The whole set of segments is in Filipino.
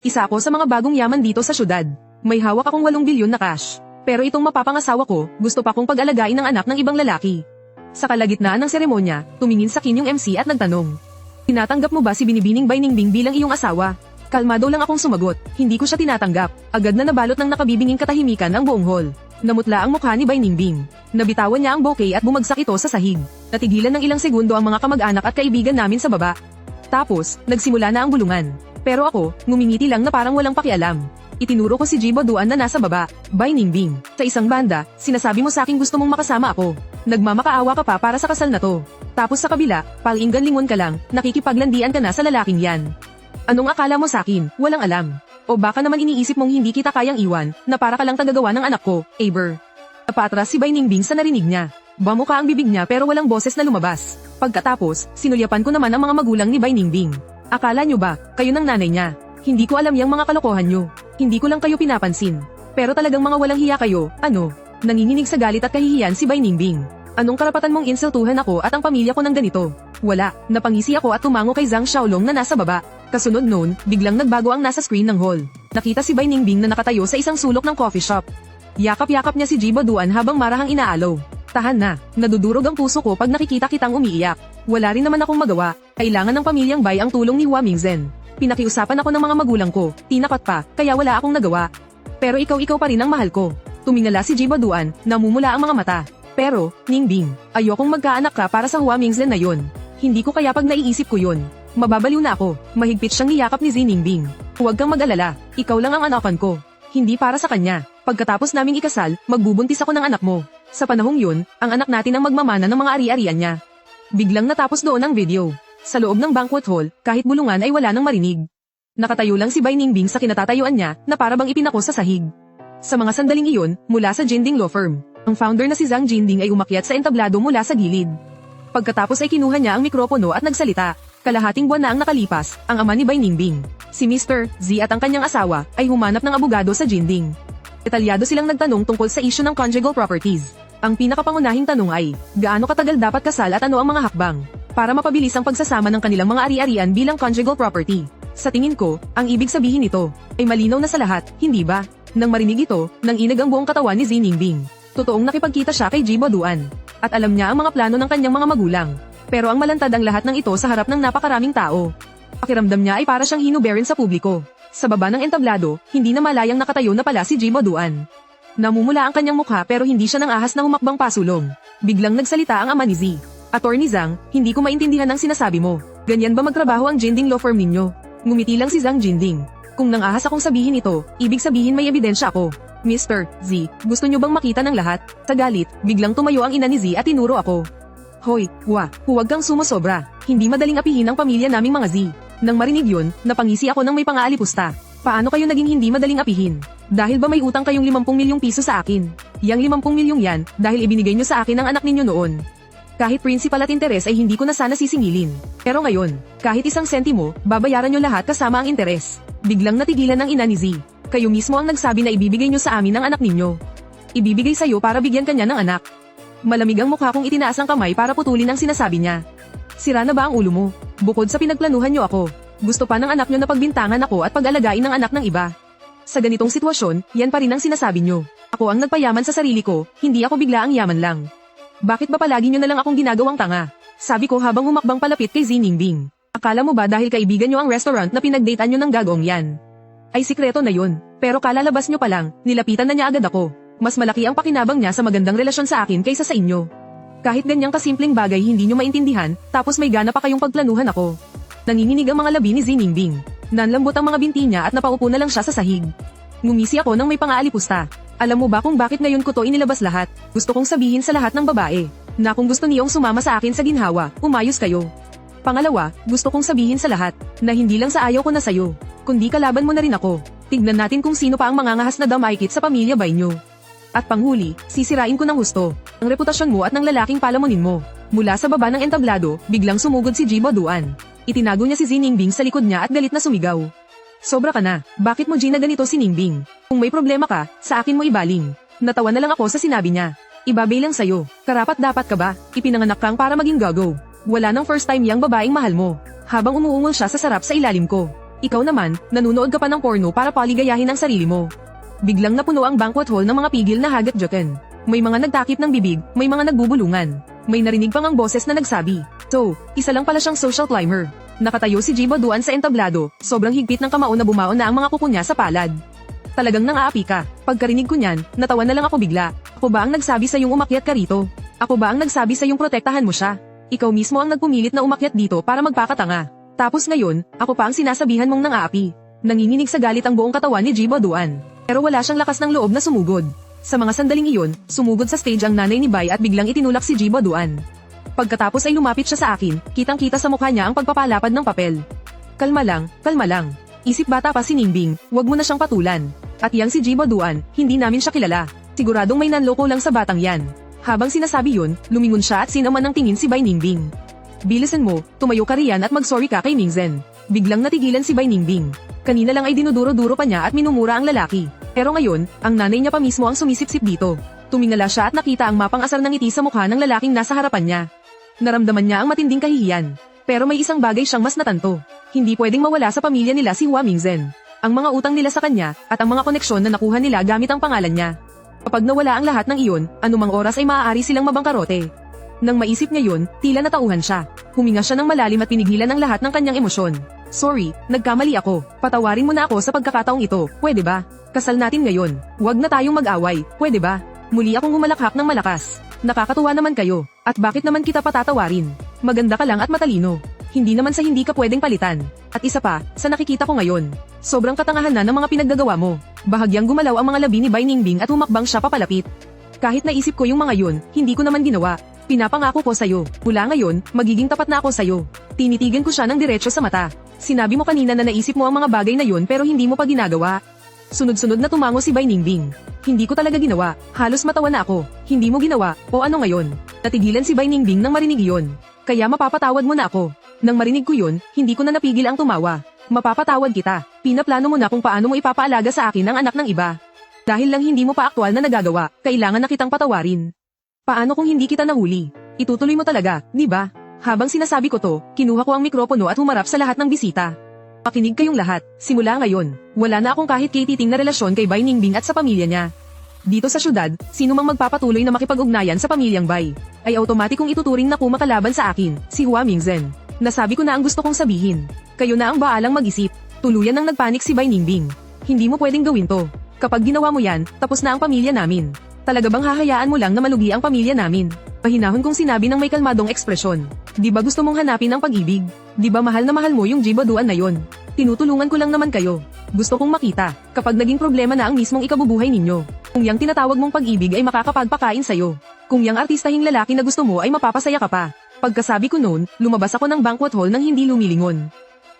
Isa ako sa mga bagong yaman dito sa syudad. May hawak akong 8 bilyon na cash. Pero itong mapapangasawa ko, gusto pa kong pag-alagain ng anak ng ibang lalaki. Sa kalagitnaan ng seremonya, tumingin sa akin yung MC at nagtanong. Tinatanggap mo ba si Binibining Bainingbing bilang iyong asawa? Kalmado lang akong sumagot, hindi ko siya tinatanggap. Agad na nabalot ng nakabibinging katahimikan ang buong hall. Namutla ang mukha ni Bainingbing. Nabitawan niya ang bouquet at bumagsak ito sa sahig. Natigilan ng ilang segundo ang mga kamag-anak at kaibigan namin sa baba. Tapos, nagsimula na ang bulungan. Pero ako, ngumingiti lang na parang walang pakialam. Itinuro ko si Jibo Duan na nasa baba. Bainingbing, sa isang banda, sinasabi mo sa akin gusto mong makasama ako. Nagmamakaawa ka pa para sa kasal na to. Tapos sa kabila, palinggan lingon ka lang, nakikipaglandian ka na sa lalaking yan. Anong akala mo sa akin? Walang alam. O baka naman iniisip mong hindi kita kayang iwan, na para ka lang tagagawa ng anak ko, Aber. Napatras si Bainingbing sa narinig niya. Bamuka ang bibig niya pero walang boses na lumabas. Pagkatapos, sinulyapan ko naman ang mga magulang ni Bainingbing. Akala nyo ba, kayo ng nanay niya? Hindi ko alam yang mga kalokohan nyo. Hindi ko lang kayo pinapansin. Pero talagang mga walang hiya kayo, ano? Nanginginig sa galit at kahihiyan si Bainingbing. Anong karapatan mong insultuhan ako at ang pamilya ko ng ganito? Wala, napangisi ako at tumango kay Zhang Xiaolong na nasa baba. Kasunod noon, biglang nagbago ang nasa screen ng hall. Nakita si Bainingbing na nakatayo sa isang sulok ng coffee shop. Yakap-yakap niya si Jibo Duan habang marahang inaalaw. Tahan na, nadudurog ang puso ko pag nakikita kitang umiiyak. Wala rin naman akong magawa, kailangan ng pamilyang Bai ang tulong ni Hua Mingzhen. Pinakiusapan ako ng mga magulang ko, tinakot pa, kaya wala akong nagawa. Pero ikaw pa rin ang mahal ko. Tumingala si Jibo Duan, namumula ang mga mata. Pero, Ningbing, ayokong magkaanak ka para sa Hua Mingzhen na yon. Hindi ko kaya pag naiisip ko yon. Mababaliw na ako, mahigpit siyang niyakap ni Ningbing. Huwag kang mag-alala, ikaw lang ang anakan ko. Hindi para sa kanya. Pagkatapos naming ikasal, magbubuntis ako ng anak mo. Sa panahong yun, ang anak natin ang magmamana ng mga ari-arian niya. Biglang natapos doon ang video. Sa loob ng banquet hall, kahit bulungan ay wala nang marinig. Nakatayo lang si Bainingbing sa kinatatayuan niya na para bang ipinako sa sahig. Sa mga sandaling iyon, mula sa Jinding Law Firm, ang founder na si Zhang Jinding ay umakyat sa entablado mula sa gilid. Pagkatapos ay kinuha niya ang mikropono at nagsalita. Kalahating buwan na ang nakalipas, ang ama ni Bainingbing, si Mr. Z at ang kanyang asawa, ay humanap ng abogado sa Jinding. Detalyado silang nagtanong tungkol sa issue ng conjugal properties. Ang pinakapangunahing tanong ay, gaano katagal dapat kasal at ano ang mga hakbang para mapabilis ang pagsasama ng kanilang mga ari-arian bilang conjugal property. Sa tingin ko, ang ibig sabihin nito ay malinaw na sa lahat, hindi ba? Nang marinig ito, nanginag ang buong katawan ni Ningbing. Totoong nakipagkita siya kay Jibo Duan. At alam niya ang mga plano ng kanyang mga magulang. Pero ang malantad ang lahat ng ito sa harap ng napakaraming tao. Pakiramdam niya ay para siyang hinuberin sa publiko. Sa baba ng entablado, hindi na malayang nakatayo na pala si Jibo Duan. Namumula ang kanyang mukha pero hindi siya nang ahas na humakbang pasulong. Biglang nagsalita ang ama ni Z. Attorney Zhang, hindi ko maintindihan ang sinasabi mo. Ganyan ba magtrabaho ang Jinding Law Firm ninyo? Ngumiti lang si Zhang Jinding. Kung nang ahas akong sabihin ito, ibig sabihin may ebidensya ako. Mr. Z, gusto niyo bang makita ng lahat? Sa galit, biglang tumayo ang ina ni Z at tinuro ako. Hoy, huwag kang sumusobra. Hindi madaling apihin ang pamilya naming mga Z. Nang marinig yun, napangisi ako ng may pangaalipusta. Paano kayo naging hindi madaling apihin? Dahil ba may utang kayong 50 milyong piso sa akin? Yang 50 milyong yan, dahil ibinigay nyo sa akin ang anak ninyo noon. Kahit principal at interes ay hindi ko na sana sisingilin. Pero ngayon, kahit isang sentimo, babayaran nyo lahat kasama ang interes. Biglang natigilan ng ina ni Z. Kayo mismo ang nagsabi na ibibigay nyo sa amin ang anak ninyo. Ibibigay sa'yo para bigyan kanya ng anak. Malamig ang mukha kong itinaas ang kamay para putulin ang sinasabi niya. Sira na ba ang ulo mo? Bukod sa pinagplanuhan nyo ako, gusto pa ng anak nyo na pagbintangan ako at pag-alagain ng anak ng iba. Sa ganitong sitwasyon, yan pa rin ang sinasabi nyo. Ako ang nagpayaman sa sarili ko, hindi ako bigla ang yaman lang. Bakit ba palagi nyo na lang akong ginagawang tanga? Sabi ko habang humakbang palapit kay Ningbing. Akala mo ba dahil kaibigan nyo ang restaurant na pinagdatean nyo ng gagawang yan? Ay sikreto na yun, pero kalalabas nyo pa lang, nilapitan na niya agad ako. Mas malaki ang pakinabang niya sa magandang relasyon sa akin kaysa sa inyo. Kahit ganyang kasimpleng bagay hindi nyo maintindihan, tapos may gana pa kayong pagplanuhan ako. Nanginginig ang mga labi ni Ningbing. Nanlambot ang mga binti niya at napaupo na lang siya sa sahig. Ngumisi ako nang may pangaalipusta. Alam mo ba kung bakit ngayon ko to inilabas lahat? Gusto kong sabihin sa lahat ng babae, na kung gusto niyong sumama sa akin sa ginhawa, umayos kayo. Pangalawa, gusto kong sabihin sa lahat, na hindi lang sa ayaw ko na sayo, kundi kalaban mo na rin ako. Tignan natin kung sino pa ang mangangahas na damaykit sa pamilya Bai nyo. At panghuli, sisirain ko ng husto ang reputasyon mo at ng lalaking palamunin mo. Mula sa baba ng entablado, biglang sumugod si Jibo Duan. Itinago niya si Ningbing sa likod niya at galit na sumigaw. Sobra ka na, bakit mo ginaganito si Ningbing? Kung may problema ka, sa akin mo ibaling. Natawa na lang ako sa sinabi niya. Ibabay lang sa'yo, karapat dapat ka ba, ipinanganak kang para maging gago. Wala nang first time yang babaeng mahal mo. Habang umuungol siya sa sarap sa ilalim ko. Ikaw naman, nanunood ka pa ng porno para paligayahin ang sarili mo. Biglang napuno ang banquet hall ng mga pigil na hagat-joken. May mga nagtakip ng bibig, may mga nagbubulungan. May narinig pang ang boses na nagsabi, "So, isa lang pala siyang social climber." Nakatayo si Jibo Duan sa entablado, sobrang higpit ng kamao na bumaon na ang mga kuko niya sa palad. Talagang nang-aapi ka. Pagkarinig ko niyan, natawa na lang ako bigla. Ako ba ang nagsabi sa yung umakyat ka rito? Ako ba ang nagsabi sa yung protektahan mo siya? Ikaw mismo ang nagpumilit na umakyat dito para magpakatanga. Tapos ngayon, ako pa ang sinasabihan mong nang-aapi. Nanginginig sa galit ang buong katawan ni Jibo Duan. Pero wala siyang lakas ng loob na sumugod. Sa mga sandaling iyon, sumugod sa stage ang nanay ni Bai at biglang itinulak si Jibo Duan. Pagkatapos ay lumapit siya sa akin, kitang-kita sa mukha niya ang pagpapalapad ng papel. Kalma lang, kalma lang. Isip bata pa si Ningbing, wag mo na siyang patulan. At yang si Jibo Duan, hindi namin siya kilala. Siguradong may nanloko lang sa batang yan. Habang sinasabi yun, lumingon siya at sinaman ng tingin si Bai Ningbing. Bilisan mo, tumayo ka riyan at mag-sorry ka kay Mingzen. Biglang natigilan si Bai Ningbing. Kanina lang ay dinuduro-duro pa niya at minumura ang lalaki. Pero ngayon, ang nanay niya pa mismo ang sumisip-sip dito. Tumingala siya at nakita ang mapang-asar ng ngiti sa mukha ng lalaking nasa harapan niya. Naramdaman niya ang matinding kahihiyan. Pero may isang bagay siyang mas natanto. Hindi pwedeng mawala sa pamilya nila si Hua Mingzen. Ang mga utang nila sa kanya, at ang mga koneksyon na nakuha nila gamit ang pangalan niya. Kapag nawala ang lahat ng iyon, anumang oras ay maaari silang mabangkarote. Nang maisip niya yun, tila natauhan siya. Huminga siya ng malalim at pinigilan ang lahat ng kanyang emosyon. Sorry, nagkamali ako. Patawarin mo na ako sa pagkakataong ito, pwede ba? Kasal natin ngayon. Huwag na tayong mag-away, pwede ba? Muli akong humalakhak ng malakas. Nakakatuwa naman kayo. At bakit naman kita patatawarin? Maganda ka lang at matalino. Hindi naman sa hindi ka pwedeng palitan. At isa pa, sa nakikita ko ngayon. Sobrang katangahan na ng mga pinaggagawa mo. Bahagyang gumalaw ang mga labi ni Bai Ningbing at humakbang siya papalapit. Kahit naisip ko yung mga yun, hindi ko naman ginawa. Pinapangako ko sa'yo. Mula ngayon, magiging tapat na ako sa'yo. Tinitigan ko siya ng diretso sa mata. Sinabi mo kanina na naisip mo ang mga bagay na yun pero hindi mo pa ginagawa. Sunod-sunod na tumango si Bai Ningbing. Hindi ko talaga ginawa. Halos matawa na ako. Hindi mo ginawa, o ano ngayon? Natigilan si Bai Ningbing nang marinig iyon. Kaya mapapatawad mo na ako. Nang marinig ko yun, hindi ko na napigil ang tumawa. Mapapatawad kita. Pinaplano mo na kung paano mo ipapaalaga sa akin ang anak ng iba. Dahil lang hindi mo pa aktwal na nagagawa, kailangan na kitang patawarin. Paano kung hindi kita nahuli? Itutuloy mo talaga, di ba? Habang sinasabi ko to, kinuha ko ang mikropono at humarap sa lahat ng bisita. Makinig kayong lahat, simula ngayon, wala na akong kahit kititing na relasyon kay Bai Ningbing at sa pamilya niya. Dito sa syudad, sino mang magpapatuloy na makipag-ugnayan sa pamilyang Bai, ay automatikong ituturing na kumakalaban sa akin, si Hua Mingzen. Nasabi ko na ang gusto kong sabihin. Kayo na ang baalang mag-isip. Tuluyan nang nagpanik si Bai Ningbing. Hindi mo pwedeng gawin to. Kapag ginawa mo yan, tapos na ang pamilya namin. Talaga bang hahayaan mo lang na malugi ang pamilya namin? Pahinahon kong sinabi ng may kalmadong ekspresyon. Di ba gusto mong hanapin ang pag-ibig? Di ba mahal na mahal mo yung Jibo Duan na yon? Tinutulungan ko lang naman kayo. Gusto kong makita, kapag naging problema na ang mismong ikabubuhay ninyo. Kung yang tinatawag mong pag-ibig ay makakapagpakain sa'yo. Kung yang artistahing lalaki na gusto mo ay mapapasaya ka pa. Pagkasabi ko noon, lumabas ako ng banquet hall nang hindi lumilingon.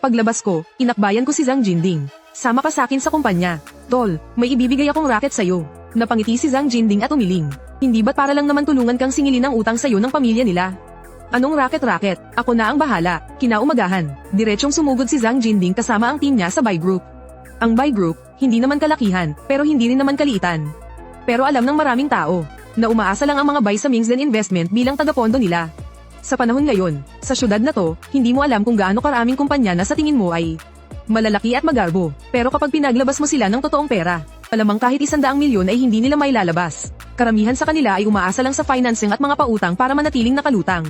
Paglabas ko, inakbayan ko si Zhang Jinding. Sama ka sa akin sa kumpanya. Tol, may ibibigay akong racket sa'yo. Napangiti si Zhang Jinding at umiling. Hindi ba't para lang naman tulungan kang singilin ang utang sa'yo ng pamilya nila? Anong racket? Ako na ang bahala. Kinaumagahan, diretsyong sumugod si Zhang Jinding kasama ang team niya sa Bai Group. Ang Bai Group, hindi naman kalakihan, pero hindi rin naman kaliitan. Pero alam ng maraming tao, na umaasa lang ang mga Bai sa Mingzen Investment bilang tagapondo nila. Sa panahon ngayon, sa syudad na to, hindi mo alam kung gaano karaming kumpanya na sa tingin mo ay malalaki at magarbo. Pero kapag pinaglabas mo sila ng totoong pera, malamang kahit 100 milyon ay hindi nila mailalabas. Karamihan sa kanila ay umaasa lang sa financing at mga pautang para manatiling nakalutang.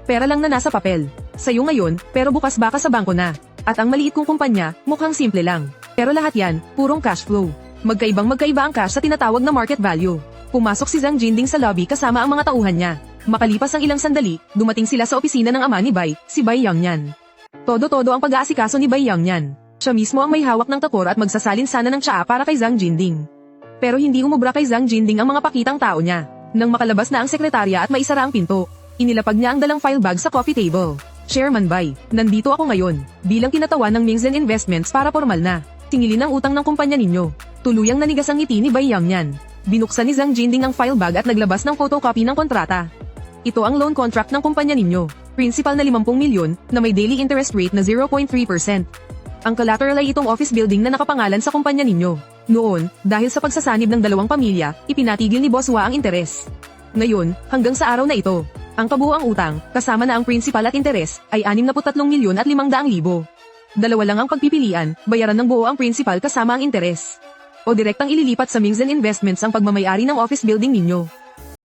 Pera lang na nasa papel. Sa'yo ngayon, pero bukas baka sa bangko na. At ang maliit kong kumpanya, mukhang simple lang. Pero lahat yan, purong cash flow. Magkaiba ang cash sa tinatawag na market value. Pumasok si Zhang Jinding sa lobby kasama ang mga tauhan niya. Makalipas ang ilang sandali, dumating sila sa opisina ng ama ni Bai, si Bai Yangyan. Todo-todo ang pag-aasikaso ni Bai Yangyan. Siya mismo ang may hawak ng takor at magsasalin sana ng tsaa para kay Zhang Jinding. Pero hindi umubra kay Zhang Jinding ang mga pakitang tao niya. Nang makalabas na ang sekretarya at maisara ang pinto, inilapag niya ang dalang file bag sa coffee table. Chairman Bai, nandito ako ngayon, bilang kinatawan ng Mingzen Investments para formal na. Tingilin ang utang ng kumpanya ninyo. Tuluyang nanigas ang ngiti ni Bai Yangyan. Binuksan ni Zhang Jinding ang file bag at naglabas ng photocopy ng kontrata. Ito ang loan contract ng kumpanya ninyo. Principal na 50 milyon, na may daily interest rate na 0.3%. Ang collateral ay itong office building na nakapangalan sa kumpanya ninyo. Noon, dahil sa pagsasanib ng dalawang pamilya, ipinatigil ni Boss Hua ang interes. Ngayon, hanggang sa araw na ito, ang kabuuang utang, kasama na ang principal at interes, ay 63 milyon at 500,000. Dalawa lang ang pagpipilian, bayaran ng buo ang principal kasama ang interes. O direktang ililipat sa Mingzen Investments ang pagmamayari ng office building ninyo.